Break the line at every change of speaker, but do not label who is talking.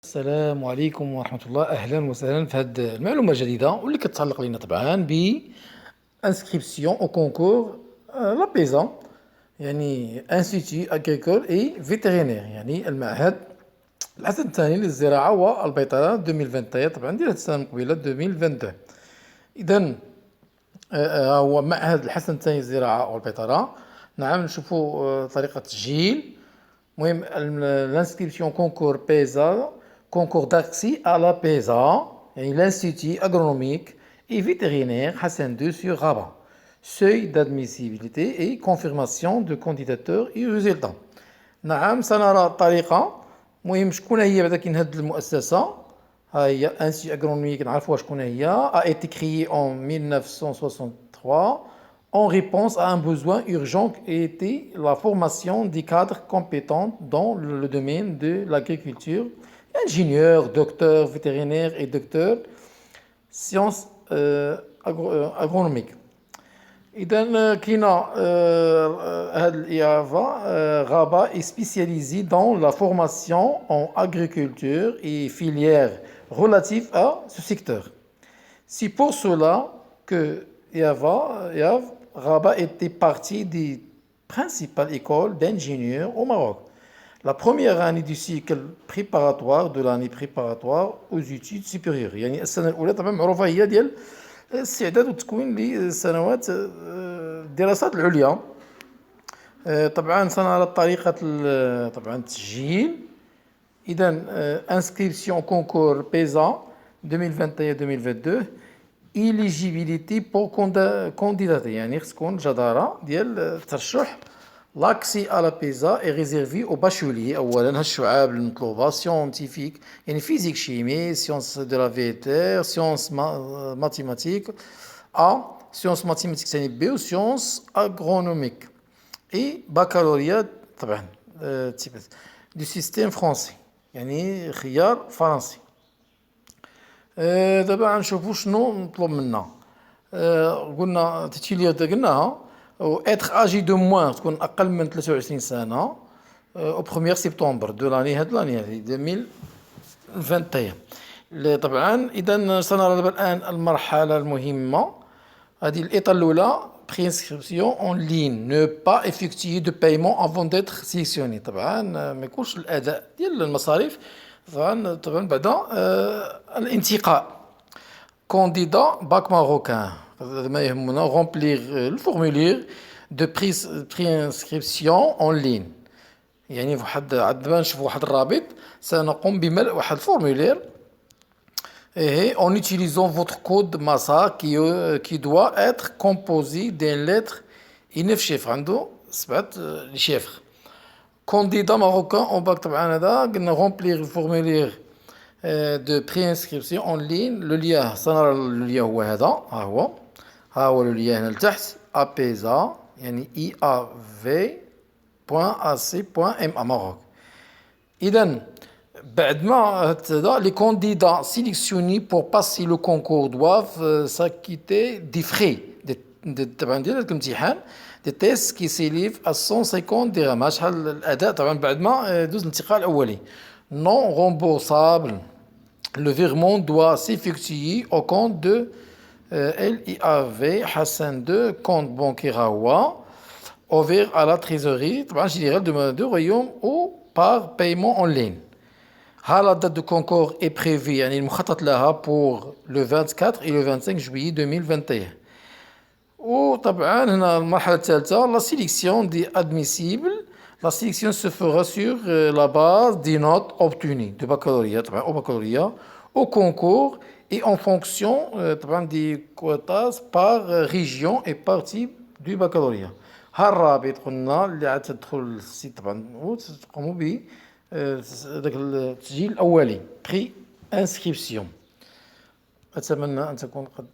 السلام عليكم ورحمة الله، أهلا وسهلا في هذه المعلومة الجديدة واللي كتعلق لنا طبعا ب انسكريبسيون او كونكور لا بيزا، يعني انستيتي اغريكول اي فيترينير، يعني المعهد الحسن الثاني للزراعة والبيطرة 2021 طبعا ديال هاد السنة المقبلة 2022. إذا هو معهد الحسن الثاني للزراعة والبيطرة. نعم نشوفوا طريقة التسجيل. المهم الانسكريبسيون كونكور بيزا، concours d'accès à la PESA, l'Institut agronomique et vétérinaire Hassan II sur Rabat. Seuil d'admissibilité et confirmation de candidature et résultats. نعم سنرى الطريقة. المهم شكون هي بعدا كاين هاد المؤسسة، ها هي انستيتي اغرونوميك نعرفوها شكون هي. a été créée en 1963 en réponse à un besoin urgent qui était la formation des cadres compétents dans le domaine de l'agriculture, ingénieurs, docteurs vétérinaires et docteurs sciences agronomiques. إذا كاينة هاد الإعافة. Rabat est spécialisé dans la formation en agriculture et filières relatives à ce secteur. C'est pour cela que Rabat était partie des principales écoles d'ingénieurs au Maroc. La première année du cycle préparatoire de l'année préparatoire aux études supérieures، يعني السنة الأولى طبعا معروفة هي ديال الاستعداد والتكوين لسنوات الدراسات العليا. طبعا سنرى طريقة طبعا التسجيل. إذا inscription concours PESA 2021-2022 éligibilité pour candidater، يعني خص تكون جدارة ديال الترشح. L'accès à la PESA est réservé aux bacheliers أولا هالشعاب المطلوبة scientifique، يعني physique chimie sciences de la vétérinaire sciences mathématiques A sciences mathématiques ثاني B و sciences agronomiques et baccalauréat طبعا du système français، يعني خيار فرنسي. دابا غنشوفو شنو مطلوب منا. قلنا تيتيليات قلناها، و être âgé de moins تكون أقل من 23 سنة au 1er سبتمبر دو لاني هاد لاني هادي 2021. طبعا إذا سنرى دابا الآن المرحلة المهمة. هادي الإطار الأولى préinscription en ligne، ne pas effectuer de paiement avant d'être sélectionné. طبعا ما يكونش الأداء ديال المصاريف طبعا بعد الانتقاء. candidat bac marocain ما يهمنا remplir le formulaire de préinscription en ligne، يعني واحد عندما نشوف واحد الرابط سنقوم بملء واحد الفورمulaire en utilisant votre code MASA qui doit être composé d'une lettre et 9 chiffres، عنده 7 chiffres. candidat marocain en bac طبعا هذا قلنا remplir le formulaire de préinscription en ligne. le lien سنرى le lien هو هذا، ها هو le lien هنا لتحت apesa يعني iav.ac.ma Maroc. إذا بعد ما هذا les candidats sélectionnés pour passer le concours doivent s'acquitter des frais طبعا ديال الامتحان des tests qui s'élèvent à 150 dirhams. شحال الأداء طبعا بعد ما دوز الانتقاء الأولي non remboursable. Le virement doit s'effectuer au compte de l'IAV Hassan II, compte bancaire Hawa, ouvert à la trésorerie طبعا générale de Royaume ou par paiement en ligne. La date de concours est prévue يعني المخطط لها pour le 24 et le 25 juillet 2021. وطبعا هنا المرحلة الثالثة la sélection des admissibles. La sélection se fera sur la base des notes obtenues de baccalauréat طبعا au baccalauréat au concours et en fonction طبعا des quotas par région et partie du baccalauréat. هالرابط قلنا اللي عاد تدخل السيت طبعا وتقوموا ب داك التسجيل الأولي بري انسكريبسيون. أتمنى أن تكون قد